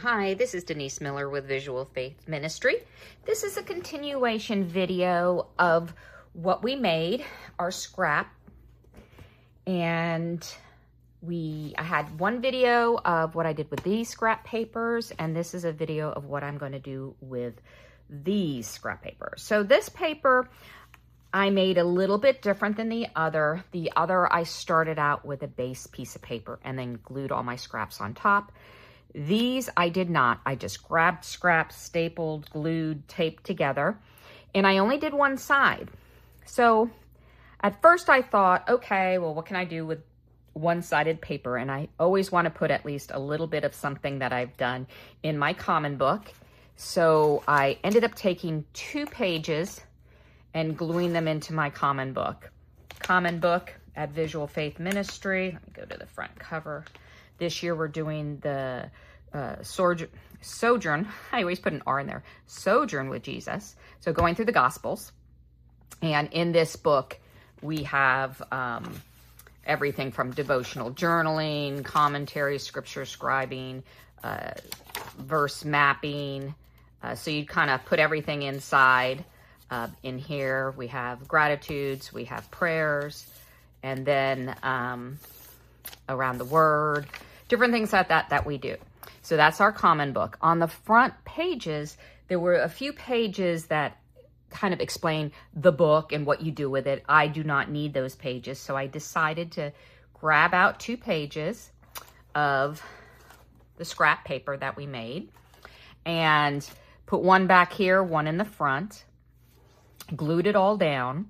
Hi, this is Denise Miller with Visual Faith Ministry. This is a continuation video of what we made, our scrap. And I had one video of what I did with these scrap papers, and this is a video of what I'm going to do with these scrap papers. So this paper I made a little bit different than the other. The other I started out with a base piece of paper and then glued all my scraps on top. These I did not. I just grabbed scraps, stapled, glued, taped together, and I only did one side. So at first I thought, okay, well, what can I do with one-sided paper? And I always want to put at least a little bit of something that I've done in my common book. So I ended up taking 2 pages and gluing them into my common book. Common book at Visual Faith Ministry. Let me go to the front cover. This year we're doing the Sojourn. I always put an R in there. Sojourn with Jesus. So going through the Gospels. And in this book, we have everything from devotional journaling, commentary, scripture scribing, verse mapping. So you kind of put everything inside. In here, we have gratitudes, we have prayers, and then around the word, different things like that we do. So that's our common book. On the front pages, there were a few pages that kind of explain the book and what you do with it. I do not need those pages, so I decided to grab out 2 pages of the scrap paper that we made and put one back here, one in the front, glued it all down,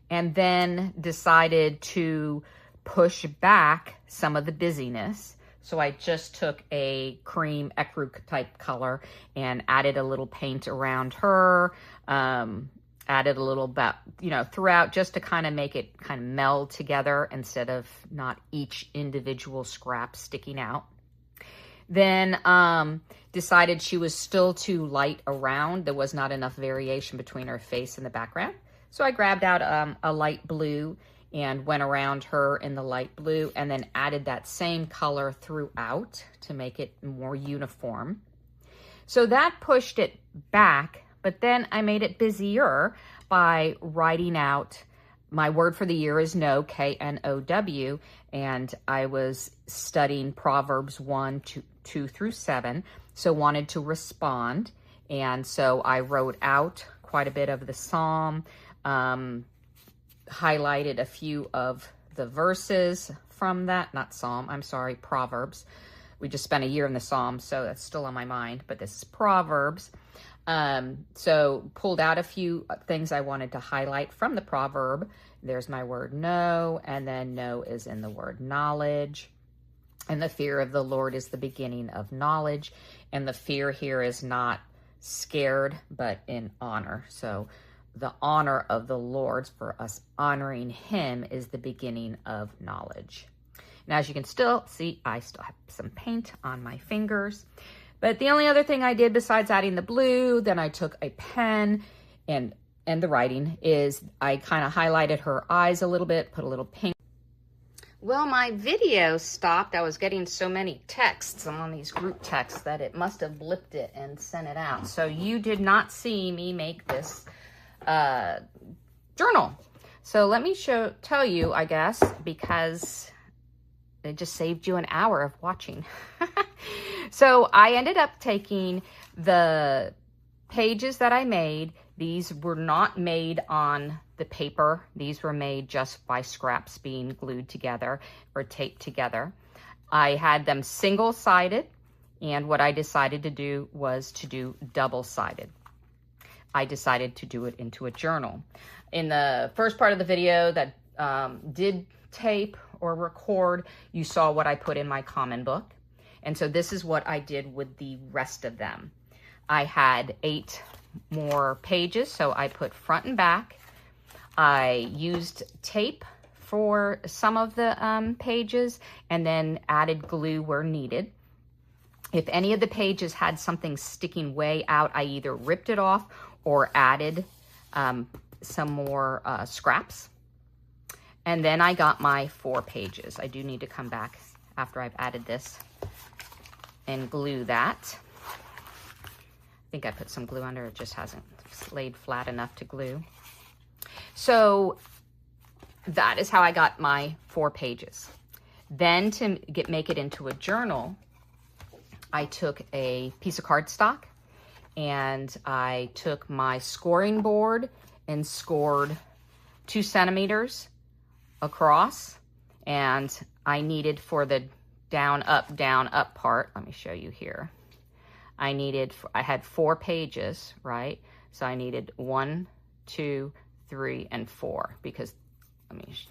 and then decided to push back some of the busyness. So I just took a cream ecru type color and added a little paint around her, added a little bit, throughout, just to kind of make it kind of meld together instead of not each individual scrap sticking out. Then decided she was still too light around. There was not enough variation between her face and the background. So I grabbed out a light blue and went around her in the light blue and then added that same color throughout to make it more uniform. So that pushed it back, but then I made it busier by writing out my word for the year is know, K-N-O-W, and I was studying Proverbs 1, 2 through 7, so wanted to respond, and so I wrote out quite a bit of the psalm, highlighted a few of the verses from that, Proverbs. We just spent a year in the Psalms, so that's still on my mind, but this is Proverbs. So pulled out a few things I wanted to highlight from the proverb. There's my word know, and then know is in the word knowledge. And the fear of the Lord is the beginning of knowledge. And the fear here is not scared, but in honor. So the honor of the Lord, for us honoring him, is the beginning of knowledge. Now, as you can still see, I still have some paint on my fingers. But the only other thing I did besides adding the blue, then I took a pen and the writing, is I kind of highlighted her eyes a little bit, put a little pink. Well, my video stopped. I was getting so many texts on these group texts that it must have blipped it and sent it out. So you did not see me make this journal. So let me tell you, I guess, because it just saved you an hour of watching. So I ended up taking the pages that I made. These were not made on the paper. These were made just by scraps being glued together or taped together. I had them single-sided, and what I decided to do was to do double-sided. I decided to do it into a journal. In the first part of the video that did tape or record, you saw what I put in my common book. And so this is what I did with the rest of them. I had 8 more pages, so I put front and back. I used tape for some of the pages and then added glue where needed. If any of the pages had something sticking way out, I either ripped it off or added some more scraps. And then I got my 4 pages. I do need to come back after I've added this and glue that. think I put some glue under. It just hasn't laid flat enough to glue. So that is how I got my 4 pages. Then to make it into a journal, I took a piece of cardstock and I took my scoring board and scored 2 centimeters across. And I needed for the down, up part, let me show you here. I had 4 pages, right? So I needed 1, 2, 3, and 4 because, it's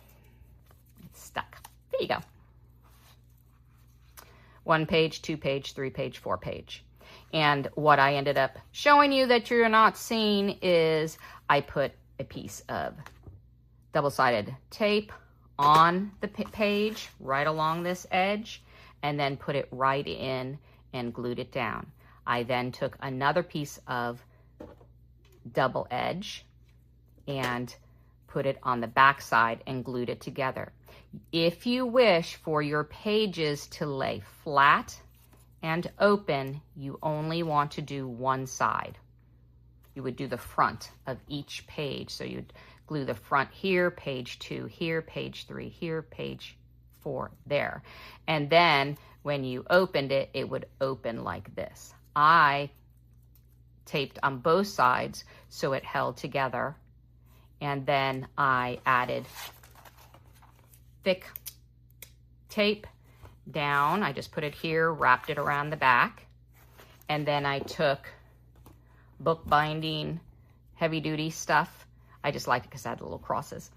stuck. There you go. 1 page, 2 page, 3 page, 4 page. And what I ended up showing you that you're not seeing is I put a piece of double-sided tape on the page right along this edge and then put it right in and glued it down. I then took another piece of double edge and put it on the back side and glued it together. If you wish for your pages to lay flat and open, you only want to do one side. You would do the front of each page. So you'd glue the front here, page 2 here, page 3 here, page 4 there. And then when you opened it, it would open like this. I taped on both sides so it held together. And then I added thick tape down. I just put it here, wrapped it around the back. And then I took bookbinding, heavy duty stuff. I just liked it because I had the little crosses.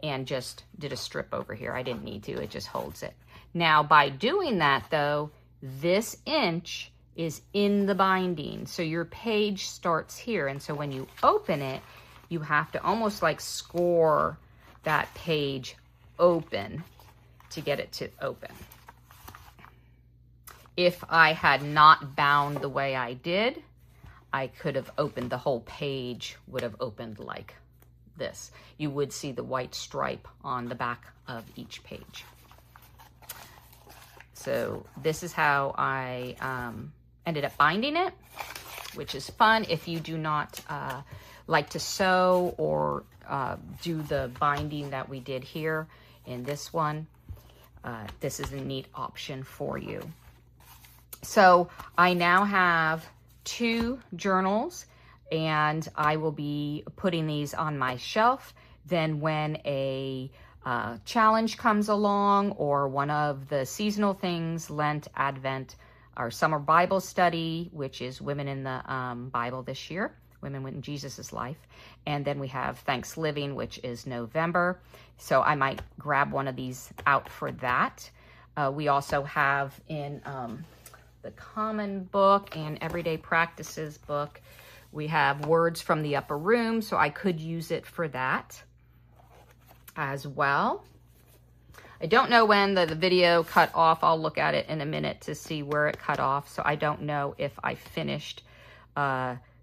And just did a strip over here. I didn't need to, it just holds it. Now by doing that though, this inch is in the binding. So your page starts here. And so when you open it, you have to almost like score that page open to get it to open. If I had not bound the way I did, I could have opened the whole page, would have opened like this. You would see the white stripe on the back of each page. So this is how I ended up binding it, which is fun. If you do not like to sew or do the binding that we did here in this one, this is a neat option for you. So I now have 2 journals and I will be putting these on my shelf. Then when a challenge comes along or one of the seasonal things, Lent, Advent, our summer Bible study, which is Women in the Bible this year, Women in Jesus' Life. And then we have Thanksgiving, which is November. So I might grab one of these out for that. We also have in the Common Book and Everyday Practices book, we have Words from the Upper Room. So I could use it for that as well. I don't know when the video cut off. I'll look at it in a minute to see where it cut off. So I don't know if I finished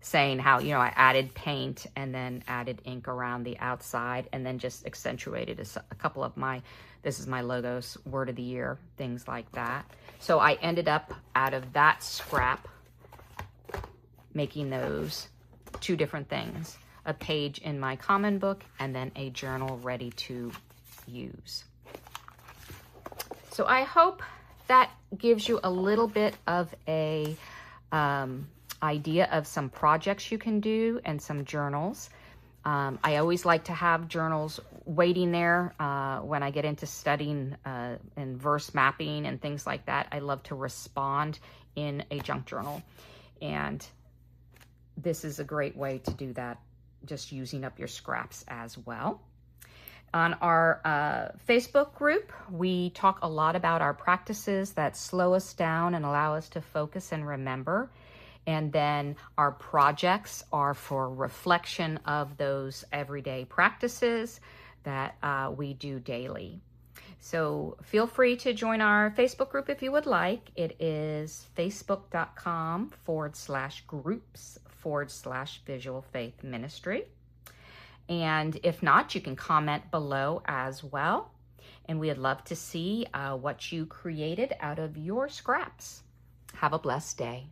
saying how, I added paint and then added ink around the outside and then just accentuated a couple of this is my logos, word of the year, things like that. So I ended up out of that scrap making those 2 different things, a page in my Common Book and then a journal ready to use. So I hope that gives you a little bit of a idea of some projects you can do and some journals. I always like to have journals waiting there when I get into studying and verse mapping and things like that. I love to respond in a junk journal. And this is a great way to do that, just using up your scraps as well. On our Facebook group, we talk a lot about our practices that slow us down and allow us to focus and remember. And then our projects are for reflection of those everyday practices that we do daily. So feel free to join our Facebook group if you would like. It is facebook.com/groups/Visual Faith Ministry. And if not, you can comment below as well. And we'd love to see what you created out of your scraps. Have a blessed day.